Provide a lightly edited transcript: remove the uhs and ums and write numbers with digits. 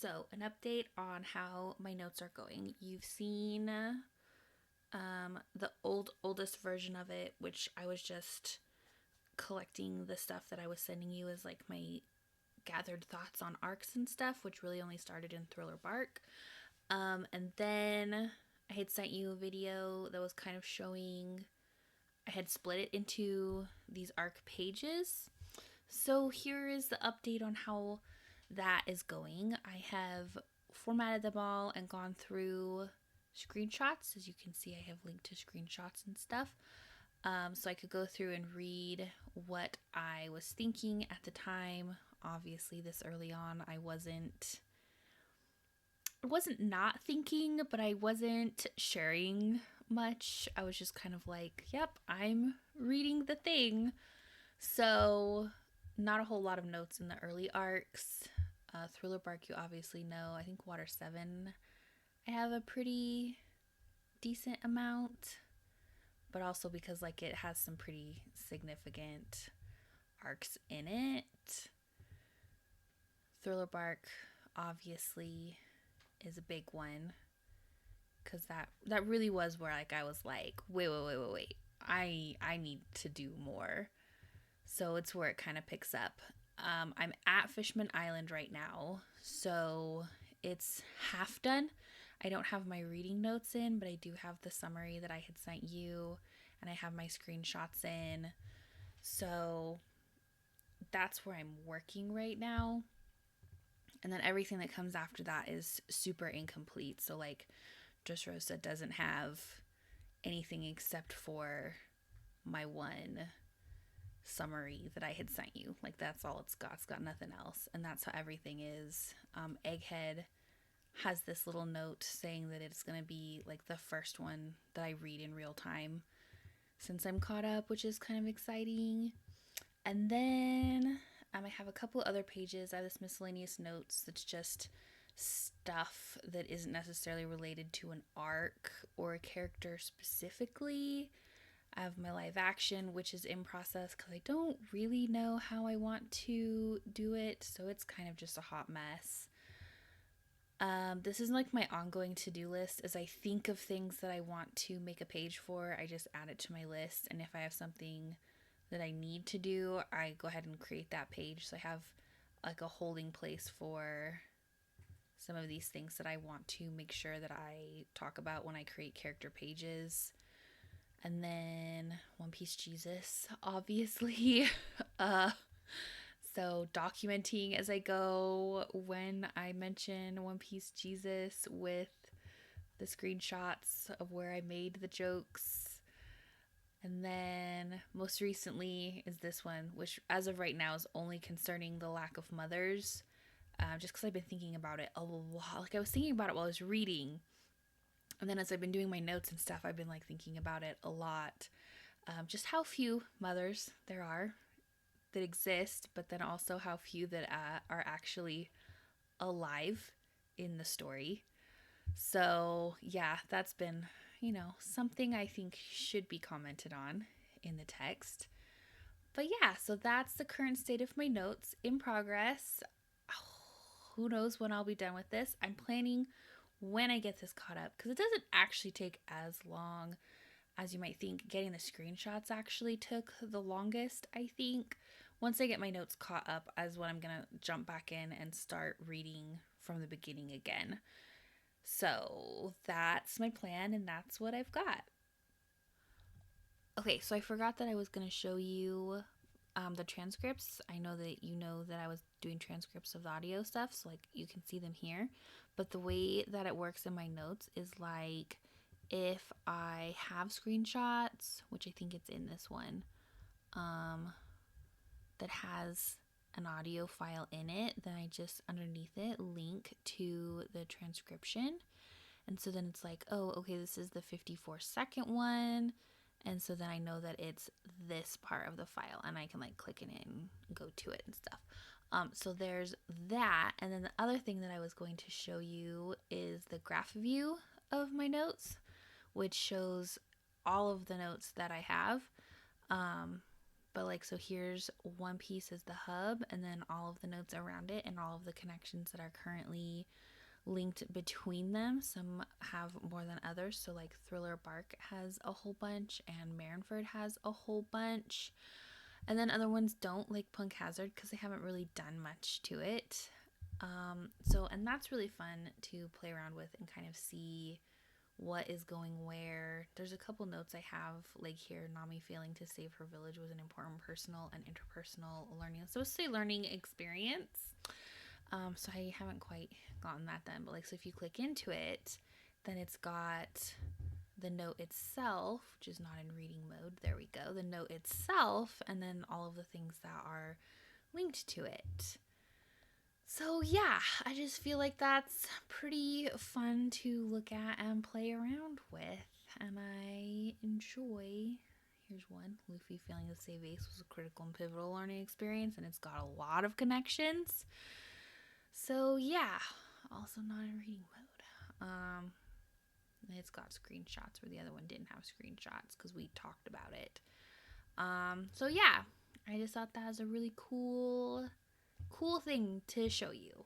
So, an update on how my notes are going. You've seen the oldest version of it, which I was just collecting the stuff that I was sending you as like my gathered thoughts on arcs and stuff, which really only started in Thriller Bark. And then I had sent you a video that was kind of showing, I had split it into these arc pages. So here is the update on how that is going. I have formatted them all and gone through screenshots. As you can see, I have linked to screenshots and stuff. So I could go through and read what I was thinking at the time. Obviously, this early on, I wasn't not thinking, but I wasn't sharing much. I was just kind of like, yep, I'm reading the thing. So, not a whole lot of notes in the early arcs. Thriller Bark, you obviously know. I think Water 7, I have a pretty decent amount, but also because like it has some pretty significant arcs in it. Thriller Bark obviously is a big one because that really was where like I was like, wait, I need to do more. So it's where it kind of picks up. I'm at Fishman Island right now, so it's half done. I don't have my reading notes in, but I do have the summary that I had sent you, and I have my screenshots in. So that's where I'm working right now. And then everything that comes after that is super incomplete. So, like, Dressrosa doesn't have anything except for my one summary that I had sent you. Like, that's all it's got. It's got nothing else. And that's how everything is. Egghead has this little note saying that it's going to be like the first one that I read in real time since I'm caught up, which is kind of exciting. And then I have a couple other pages. I have this miscellaneous notes that's just stuff that isn't necessarily related to an arc or a character specifically. I have my live action, which is in process because I don't really know how I want to do it. So it's kind of just a hot mess. This is like my ongoing to-do list. As I think of things that I want to make a page for, I just add it to my list. And if I have something that I need to do, I go ahead and create that page. So I have like a holding place for some of these things that I want to make sure that I talk about when I create character pages. And then One Piece Jesus, obviously. uh, so documenting as I go when I mention One Piece Jesus with the screenshots of where I made the jokes. And then most recently is this one, which as of right now is only concerning the lack of mothers. Just because I've been thinking about it a lot. Like I was thinking about it while I was reading. And then as I've been doing my notes and stuff, I've been like thinking about it a lot. Just how few mothers there are that exist, but then also how few that are actually alive in the story. So, yeah, that's been, something I think should be commented on in the text. But yeah, so that's the current state of my notes in progress. Who knows when I'll be done with this? I'm planning when I get this caught up because it doesn't actually take as long as you might think. Getting the screenshots actually took the longest, I think. Once I get my notes caught up, as when I'm going to jump back in and start reading from the beginning again. So that's my plan, and that's what I've got. Okay, so I forgot that I was going to show you the transcripts. I know that you know that I was doing transcripts of the audio stuff, so like you can see them here. But the way that it works in my notes is like if I have screenshots, which I think it's in this one, that has an audio file in it, then I just underneath it link to the transcription. And so then it's like, oh, okay, this is the 54-second one. And so then I know that it's this part of the file and I can like click in it and go to it and stuff. So there's that. And then the other thing that I was going to show you is the graph view of my notes, which shows all of the notes that I have. But like, so here's one piece is the hub, and then all of the notes around it and all of the connections that are currently linked between them. Some have more than others. So like Thriller Bark has a whole bunch, and Marineford has a whole bunch. And then other ones don't, like Punk Hazard, because they haven't really done much to it. And that's really fun to play around with and kind of see what is going where. There's a couple notes I have, like here, Nami failing to save her village was an important personal and interpersonal learning. So it's a learning experience. So I haven't quite gotten that done, but like, so if you click into it, then it's got the note itself, which is not in reading mode. There we go. The note itself, and then all of the things that are linked to it. So yeah, I just feel like that's pretty fun to look at and play around with, and I enjoy. Here's one. Luffy failing to save Ace was a critical and pivotal learning experience, and it's got a lot of connections. So yeah, also not in reading mode. It's got screenshots where the other one didn't have screenshots because we talked about it. So yeah, I just thought that was a really cool thing to show you.